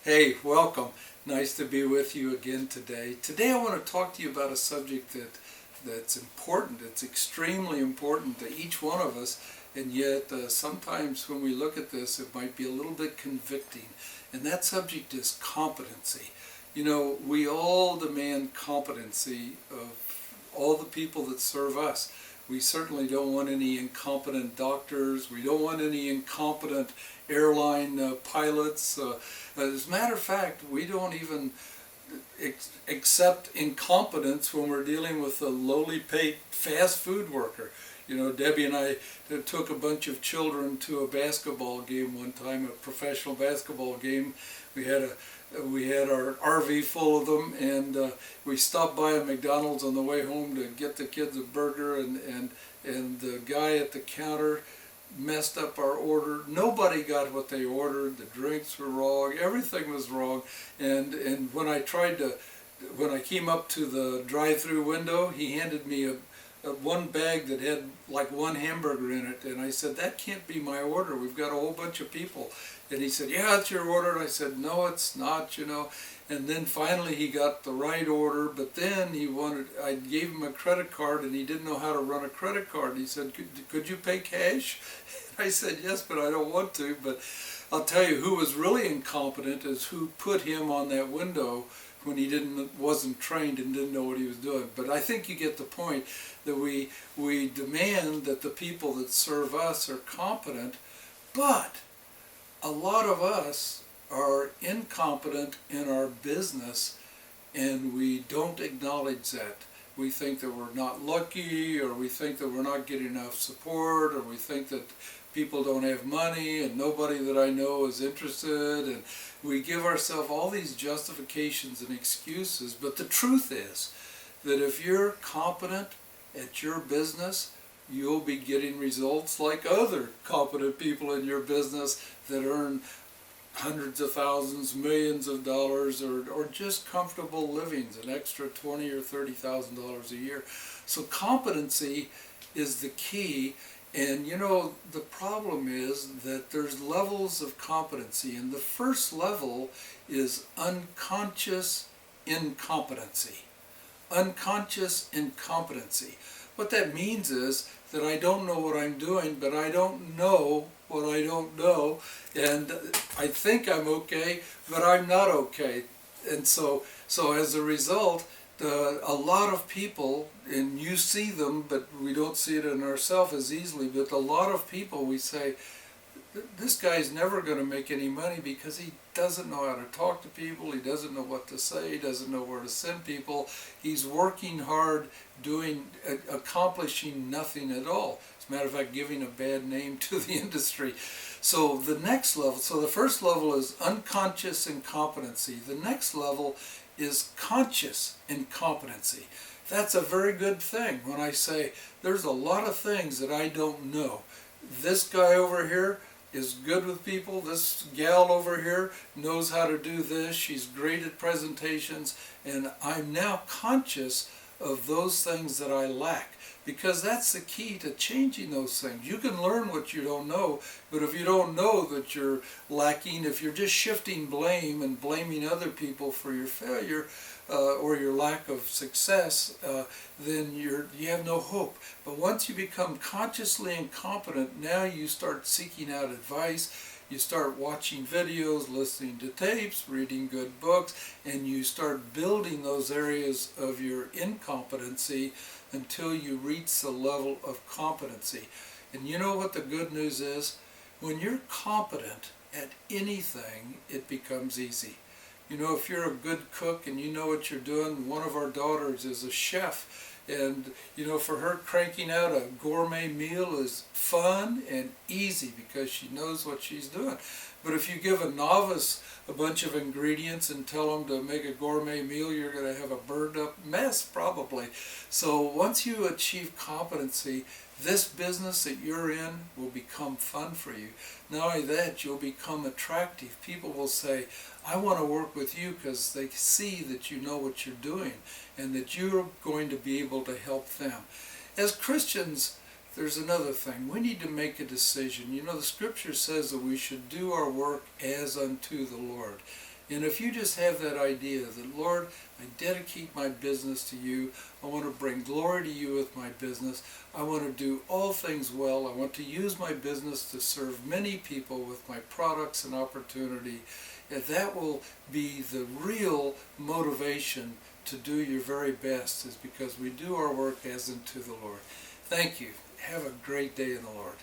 Hey, welcome. Nice to be with you again today. Today I want to talk to you about a subject that's important. It's extremely important to each one of us, and yet sometimes when we look at this it might be a little bit convicting. And that subject is competency. You know, we all demand competency of all the people that serve us. We certainly don't want any incompetent doctors. We don't want any incompetent airline pilots. As a matter of fact, we don't even accept incompetence when we're dealing with a lowly paid fast food worker. You know, Debbie and I took a bunch of children to a basketball game one time, a professional basketball game. We had our RV full of them, and we stopped by a McDonald's on the way home to get the kids a burger, and the guy at the counter messed up our order. Nobody got what they ordered. The drinks were wrong. Everything was wrong. And when I came up to the drive-through window, he handed me a one bag that had like one hamburger in it, and I said, that can't be my order. We've got a whole bunch of people. And he said, yeah, it's your order. And I said, no, it's not, you know. And then finally he got the right order, but then I gave him a credit card, and he didn't know how to run a credit card. He said, could you pay cash? I said, yes, but I don't want to. But I'll tell you, who was really incompetent is who put him on that window when he wasn't trained and didn't know what he was doing. But I think you get the point that we demand that the people that serve us are competent, but a lot of us are incompetent in our business, and we don't acknowledge that. We think that we're not lucky, or we think that we're not getting enough support, or we think that people don't have money and nobody that I know is interested, and we give ourselves all these justifications and excuses. But the truth is that if you're competent at your business, you'll be getting results like other competent people in your business that earn hundreds of thousands, millions of dollars, or just comfortable livings, an extra $20,000 or $30,000 a year. So competency is the key. And you know, the problem is that there's levels of competency, and the first level is unconscious incompetency. Unconscious incompetency. What that means is that I don't know what I'm doing, but I don't know what I don't know, and I think I'm okay, but I'm not okay. And so as a result, a lot of people, and you see them, but we don't see it in ourselves as easily, but a lot of people, we say, this guy's never going to make any money because he doesn't know how to talk to people, he doesn't know what to say, he doesn't know where to send people, he's working hard, accomplishing nothing at all. As a matter of fact, giving a bad name to the industry. So the next level, so the first level is unconscious incompetency. The next level is conscious incompetency. That's a very good thing when I say there's a lot of things that I don't know. This guy over here is good with people. This gal over here knows how to do this. She's great at presentations, and I'm now conscious of those things that I lack, because that's the key to changing those things. You can learn what you don't know, but if you don't know that you're lacking, if you're just shifting blame and blaming other people for your failure or your lack of success, then you have no hope. But once you become consciously incompetent, now you start seeking out advice. You start watching videos, listening to tapes, reading good books, and you start building those areas of your incompetency until you reach the level of competency. And you know what the good news is? When you're competent at anything, it becomes easy. You know, if you're a good cook and you know what you're doing, one of our daughters is a chef, and you know, for her, cranking out a gourmet meal is fun and easy because she knows what she's doing. But if you give a novice a bunch of ingredients and tell them to make a gourmet meal, you're going to have a burned up mess probably. So once you achieve competency, this business that you're in will become fun for you. Not only that, you'll become attractive. People will say, I want to work with you because they see that you know what you're doing and that you're going to be able to help them. As Christians, there's another thing. We need to make a decision. You know, the scripture says that we should do our work as unto the Lord. And if you just have that idea that, Lord, I dedicate my business to you, I want to bring glory to you with my business, I want to do all things well, I want to use my business to serve many people with my products and opportunity, and that will be the real motivation to do your very best, is because we do our work as unto the Lord. Thank you. Have a great day in the Lord.